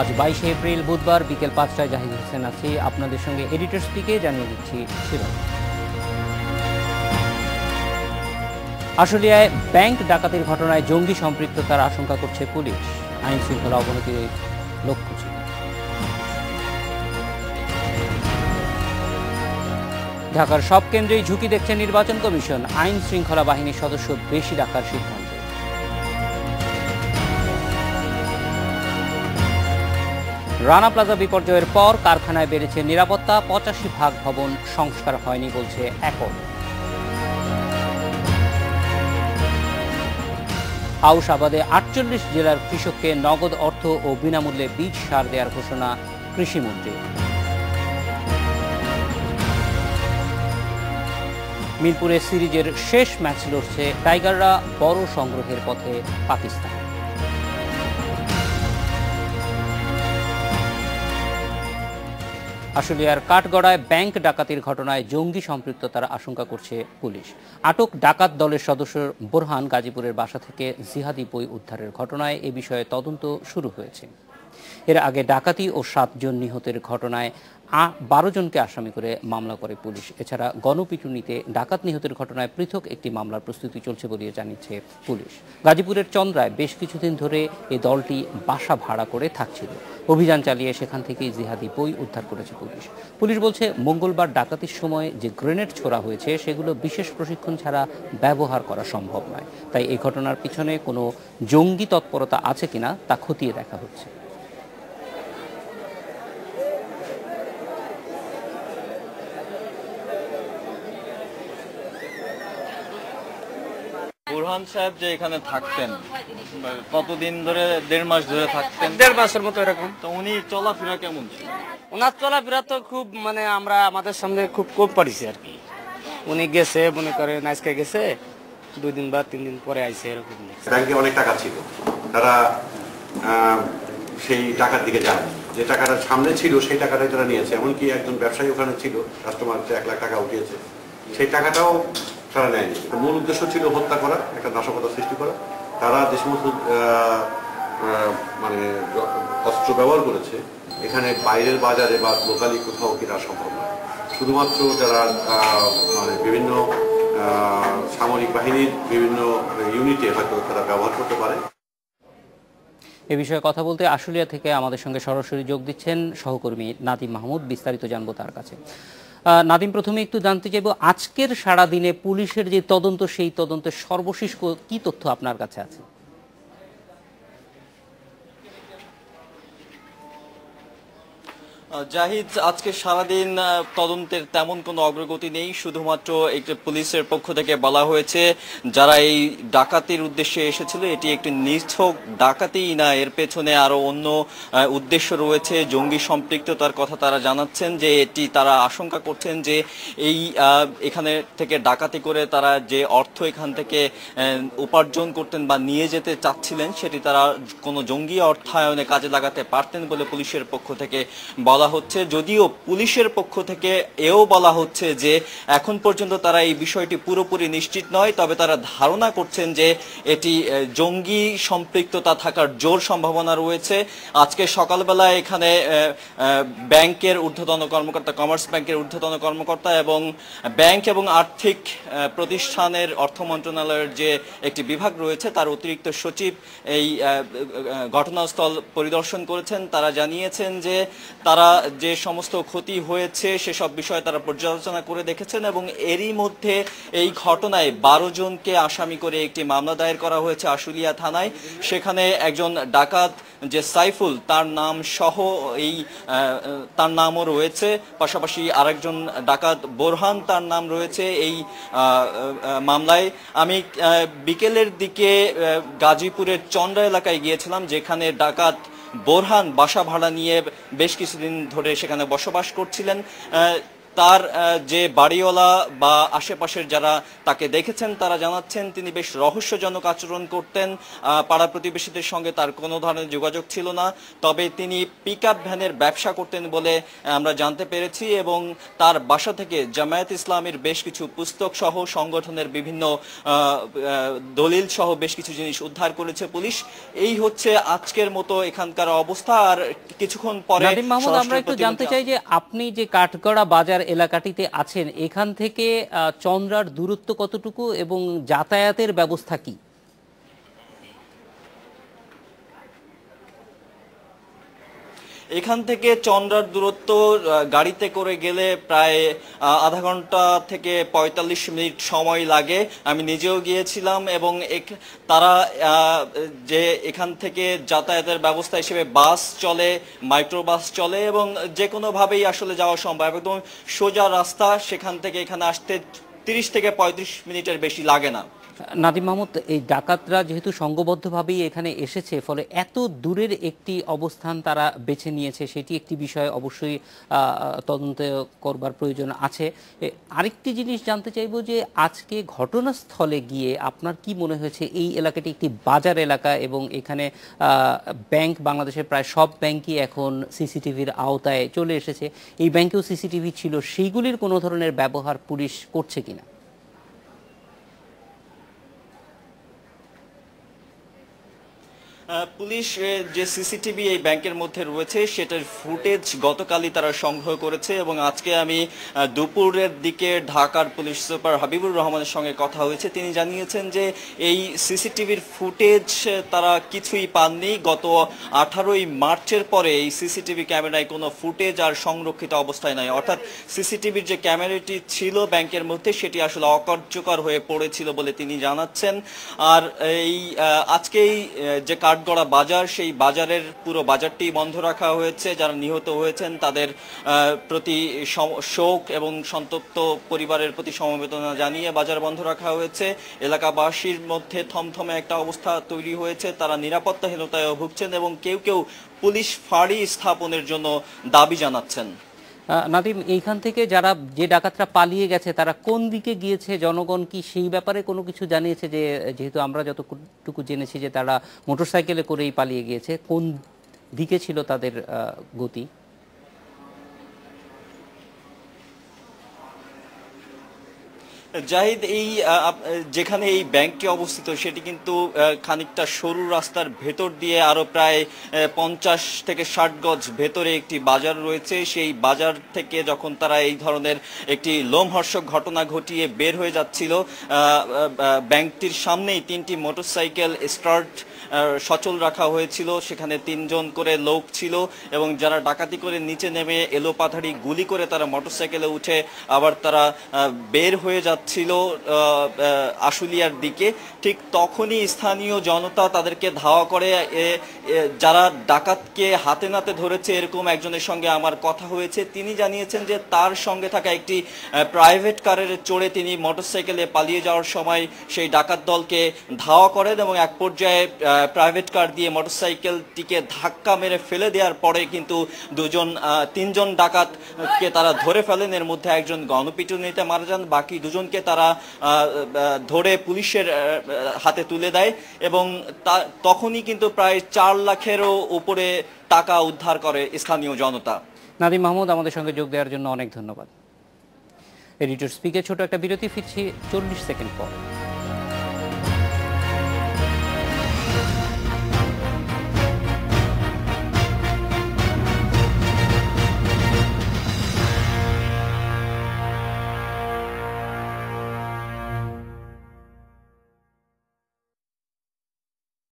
আজ 22 এপ্রিল বুধবার বিকেল 5টায় জাহিদ হোসেন আছি আপনাদের সঙ্গে। এডিটর স্পিকে জানিয়ে দিচ্ছি শিরোনাম। আশুলিয়ায় ব্যাংক ডাকাতির ঘটনায় জঙ্গি সম্পৃক্ততার আশঙ্কা করছে পুলিশ। আইন শৃঙ্খলা অবনতির লক্ষ্য ছিল। ঢাকার সব কেন্দ্রেই ঝুঁকি দেখছে নির্বাচন কমিশন। আইন শৃঙ্খলা বাহিনীর সদস্য বেশি ডাকার সিদ্ধান্ত। রানা প্লাজা বিপর্যয়ের পর কারখানায় বেড়েছে নিরাপত্তা। 85 ভবন সংস্কার হয়নি বলছে একর। আউশ আবাদে 48 জেলার কৃষককে নগদ অর্থ ও বিনামূল্যে বীজ সার দেওয়ার ঘোষণা কৃষিমন্ত্রী। মিরপুরে সিরিজের শেষ ম্যাচ লড়ছে টাইগাররা। বড় সংগ্রহের পথে পাকিস্তান। আশুলিয়ার কাঠগড়ায় ব্যাংক ডাকাতির ঘটনায় জঙ্গি সম্পৃক্ততার আশঙ্কা করছে পুলিশ। আটক ডাকাত দলের সদস্য বোরহান গাজীপুরের বাসা থেকে জিহাদি বই উদ্ধারের ঘটনায় এ বিষয়ে তদন্ত শুরু হয়েছে। এর আগে ডাকাতি ও 7 জন নিহতের ঘটনায় 12 জনকে আসামি করে মামলা করে পুলিশ। এছাড়া গণপিটুনিতে ডাকাত নিহতের ঘটনায় পৃথক একটি মামলার প্রস্তুতি চলছে বলে জানিয়েছে পুলিশ। গাজীপুরের চন্দ্রায় বেশ কিছুদিন ধরে এই দলটি বাসা ভাড়া করে থাকছিল। অভিযান চালিয়ে সেখান থেকেই জিহাদি বই উদ্ধার করেছে পুলিশ। পুলিশ বলছে, মঙ্গলবার ডাকাতির সময় যে গ্রেনেড ছোড়া হয়েছে সেগুলো বিশেষ প্রশিক্ষণ ছাড়া ব্যবহার করা সম্ভব নয়। তাই এই ঘটনার পিছনে কোনো জঙ্গি তৎপরতা আছে কিনা তা খতিয়ে দেখা হচ্ছে। বুরহান সাহেব যে এখানে থাকতেন কতদিন ধরে? 1.5 মাস ধরে থাকতেন। 1.5 মাসের মতো এরকম। তো উনি চলাফেরা কেমন ছিল? ওনার চলাফেরা তো খুব আমরা আমাদের সামনে খুব কম পারিছি আর কি। উনি গেছে মনে করেন আজকে গেছে 2 দিন বা 3 দিন পরে আইছে এরকম। ব্যাংকে অনেক টাকা ছিল, তারা সেই টাকার দিকে যায়। যে টাকাটা সামনে ছিল সেই টাকাটাই তারা নিয়েছে। এমনকি একজন ব্যবসায়ী ওখানে ছিল, কাস্টমার 1 লাখ টাকা উঠিয়েছে, সেই টাকাটাও তারা নেয়নি। মূল উদ্দেশ্য ছিল হত্যা করা, একটা নাশকতা সৃষ্টি করা। তারা যে সমস্ত অস্ত্র ব্যবহার করেছে এখানে বাইরের বাজারে বা লোকালি কোথাও কেনা সম্ভব নয়। শুধুমাত্র যারা বিভিন্ন সামরিক বাহিনীর বিভিন্ন ইউনিটে হয়তো তারা ব্যবহার করতে পারে। এ বিষয়ে কথা বলতে আশুলিয়া থেকে আমাদের সঙ্গে সরাসরি যোগ দিচ্ছেন সহকর্মী নাদিম মাহমুদ। বিস্তারিত জানবো তার কাছে। নাদিম, প্রথমে একটু জানতে চাইব, আজকের সারাদিনে পুলিশের যে তদন্ত, সেই তদন্তের সর্বশেষ কি তথ্য আপনার কাছে আছে? জাহিদ, আজকে সারাদিন তদন্তের তেমন কোনো অগ্রগতি নেই। শুধুমাত্র একটি পুলিশের পক্ষ থেকে বলা হয়েছে যারা এই ডাকাতির উদ্দেশ্যে এসেছিল এটি একটি নিছক ডাকাতিই না, এর পেছনে আরো অন্য উদ্দেশ্য রয়েছে, জঙ্গি সম্পৃক্ততার কথা তারা জানাচ্ছেন। যে এটি তারা আশঙ্কা করছেন যে এই এখানে থেকে ডাকাতি করে তারা যে অর্থ এখান থেকে উপার্জন করতেন বা নিয়ে যেতে চাচ্ছিলেন সেটি তারা কোনো জঙ্গি অর্থায়নে কাজে লাগাতে পারতেন বলে পুলিশের পক্ষ থেকে বলা হচ্ছে। যদিও পুলিশের পক্ষ থেকে এও বলা হচ্ছে যে এখন পর্যন্ত তারা এই বিষয়টি পুরোপুরি নিশ্চিত নয়, তবে তারা ধারণা করছেন যে এটি জঙ্গি সম্পৃক্ততা থাকার জোর সম্ভাবনা রয়েছে। আজকে সকালবেলা এখানে ব্যাংকের ঊর্ধ্বতন কর্মকর্তা, কমার্স ব্যাংকের ঊর্ধ্বতন কর্মকর্তা এবং ব্যাংক এবং আর্থিক প্রতিষ্ঠানের অর্থ মন্ত্রণালয়ের যে একটি বিভাগ রয়েছে তার অতিরিক্ত সচিব এই ঘটনাস্থল পরিদর্শন করেছেন। তারা জানিয়েছেন যে তারা যে সমস্ত ক্ষতি হয়েছে সেসব বিষয়ে তারা পর্যালোচনা করে দেখেছেন এবং এরই মধ্যে এই ঘটনায় 12 জনকে আসামি করে একটি মামলা দায়ের করা হয়েছে আশুলিয়া থানায়। সেখানে একজন ডাকাত যে সাইফুল তার নাম সহ তার নামও রয়েছে, পাশাপাশি আরেকজন ডাকাত বোরহান তার নাম রয়েছে এই মামলায়। আমি বিকেলের দিকে গাজীপুরের চন্দ্রা এলাকায় গিয়েছিলাম, যেখানে ডাকাত বোরহান বাসা ভাড়া নিয়ে বেশ কিছুদিন ধরে সেখানে বসবাস করছিলেন। তার যে বাড়িওয়ালা বা আশেপাশের যারা তাকে দেখেছেন তারা জানাচ্ছেন তিনি বেশ রহস্যজনক আচরণ করতেন। পাড়া প্রতিবেশীদের সঙ্গে তার কোনো ধরনের যোগাযোগ ছিল না, তবে তিনি পিকআপ ভ্যানের ব্যবসা করতেন বলে আমরা জানতে পেরেছি এবং তার বাসা থেকে জামায়াত ইসলামের বেশ কিছু পুস্তক সহ সংগঠনের বিভিন্ন দলিল সহ বেশ কিছু জিনিস উদ্ধার করেছে পুলিশ। এই হচ্ছে আজকের মতো এখানকার অবস্থা। আর কিছুক্ষণ পরে নাদিম মাহমুদ, আমরা একটু জানতে চাই যে আপনি যে কাঠগড়া বাজার এলাকাটিতে আছেন এখান থেকে চন্দ্রার দূরত্ব কতটুকু এবং যাতায়াতের ব্যবস্থা কি? এখান থেকে চন্দ্রার দূরত্ব গাড়িতে করে গেলে প্রায় আধা ঘন্টা থেকে ৪৫ মিনিট সময় লাগে। আমি নিজেও গিয়েছিলাম এবং তারা যে এখান থেকে যাতায়াতের ব্যবস্থা হিসেবে বাস চলে, মাইক্রোবাস চলে এবং যে কোনোভাবেই আসলে যাওয়া সম্ভব। একদম সোজা রাস্তা, সেখান থেকে এখানে আসতে ৩০ থেকে ৩৫ মিনিটের বেশি লাগে না। নাদিম মাহমুদ, এই ডাকাতরা যেহেতু সংঘবদ্ধভাবেই এখানে এসেছে, ফলে এত দূরের একটি অবস্থান তারা বেছে নিয়েছে, সেটি একটি বিষয় অবশ্যই তদন্ত করবার প্রয়োজন আছে। আরেকটি জিনিস জানতে চাইব যে আজকে ঘটনাস্থলে গিয়ে আপনার কি মনে হয়েছে? এই এলাকাটি একটি বাজার এলাকা এবং এখানে ব্যাংক, বাংলাদেশের প্রায় সব ব্যাংকই এখন সিসিটিভির আওতায় চলে এসেছে। এই ব্যাংকেও সিসিটিভি ছিল, সেইগুলির কোনো ধরনের ব্যবহার পুলিশ করছে কিনা? পুলিশ যে সিসিটিভি এই ব্যাংকের মধ্যে রয়েছে সেটার ফুটেজ গতকালই তারা সংগ্রহ করেছে এবং আজকে আমি দুপুরের দিকে ঢাকার পুলিশ সুপার হাবিবুর রহমানের সঙ্গে কথা হয়েছে। তিনি জানিয়েছেন যে এই সিসিটিভির ফুটেজ তারা কিছুই পাননি। গত 18ই মার্চের পরে এই সিসিটিভি ক্যামেরায় কোনো ফুটেজ আর সংরক্ষিত অবস্থায় নাই, অর্থাৎ সিসিটিভির যে ক্যামেরাটি ছিল ব্যাংকের মধ্যে সেটি আসলে অকার্যকর হয়ে পড়েছিল বলে তিনি জানাচ্ছেন। আর এই আজকেই যে কাঠগড়া বাজার, সেই বাজারের পুরো বাজারটি বন্ধ রাখা হয়েছে। যারা নিহত হয়েছেন তাদের প্রতি শোক এবং সন্তপ্ত পরিবারের প্রতি সমবেদনা জানিয়ে বাজার বন্ধ রাখা হয়েছে। এলাকাবাসীর মধ্যে থমথমে একটা অবস্থা তৈরি হয়েছে, তারা নিরাপত্তাহীনতায় ভুগছেন এবং কেউ কেউ পুলিশ ফাঁড়ি স্থাপনের জন্য দাবি জানাচ্ছেন। নাদিম, এইখান থেকে যারা যে ডাকাতরা পালিয়ে গেছে তারা কোন দিকে গিয়েছে, জনগণ কি সেই ব্যাপারে কোনো কিছু জানিয়েছে? যে যেহেতু আমরা যতটুকু জেনেছি যে তারা মোটরসাইকেলে করেই পালিয়ে গিয়েছে, কোন দিকে ছিল তাদের গতি? জাহিদ, এই যেখানে এই ব্যাংকটি অবস্থিত সেটি কিন্তু খানিকটা সরু রাস্তার ভেতর দিয়ে আরো প্রায় 50 থেকে 60 গজ ভেতরে একটি বাজার রয়েছে। সেই বাজার থেকে যখন তারা এই ধরনের একটি লোমহর্ষক ঘটনা ঘটিয়ে বের হয়ে যাচ্ছিল, ব্যাংকটির সামনেই 3টি মোটরসাইকেল স্টার্ট সচল রাখা হয়েছিল। সেখানে 3 জন করে লোক ছিল এবং যারা ডাকাতি করে নিচে নেমে এলোপাথাড়ি গুলি করে তারা মোটরসাইকেলে উঠে আবার তারা বের হয়ে ছিল আশুলিয়ার দিকে। ঠিক তখনই স্থানীয় জনতা তাদেরকে ধাওয়া করে। যারা ডাকাতকে হাতে নাতে ধরেছে এরকম একজনের সঙ্গে আমার কথা হয়েছে। তিনি জানিয়েছেন যে তার সঙ্গে থাকা একটি প্রাইভেট কারের চড়ে তিনি মোটরসাইকেলে পালিয়ে যাওয়ার সময় সেই ডাকাত দলকে ধাওয়া করেন এবং এক পর্যায়ে প্রাইভেট কার দিয়ে মোটরসাইকেলটিকে ধাক্কা মেরে ফেলে দেওয়ার পরে কিন্তু 3জন ডাকাতকে তারা ধরে ফেলেন। এর মধ্যে একজন গণপিটুনিতে মারা যান, বাকি 2জনকে তারা ধরে পুলিশের হাতে তুলে দেয় এবং তখনই কিন্তু প্রায় 4 লাখেরও উপরে টাকা উদ্ধার করে স্থানীয় জনতা। নাদিম মাহমুদ, আমাদের সঙ্গে যোগ দেওয়ার জন্য অনেক ধন্যবাদ। এডিটর স্পিকে ছোট একটা বিরতি, ফিরছি 40 সেকেন্ড পর।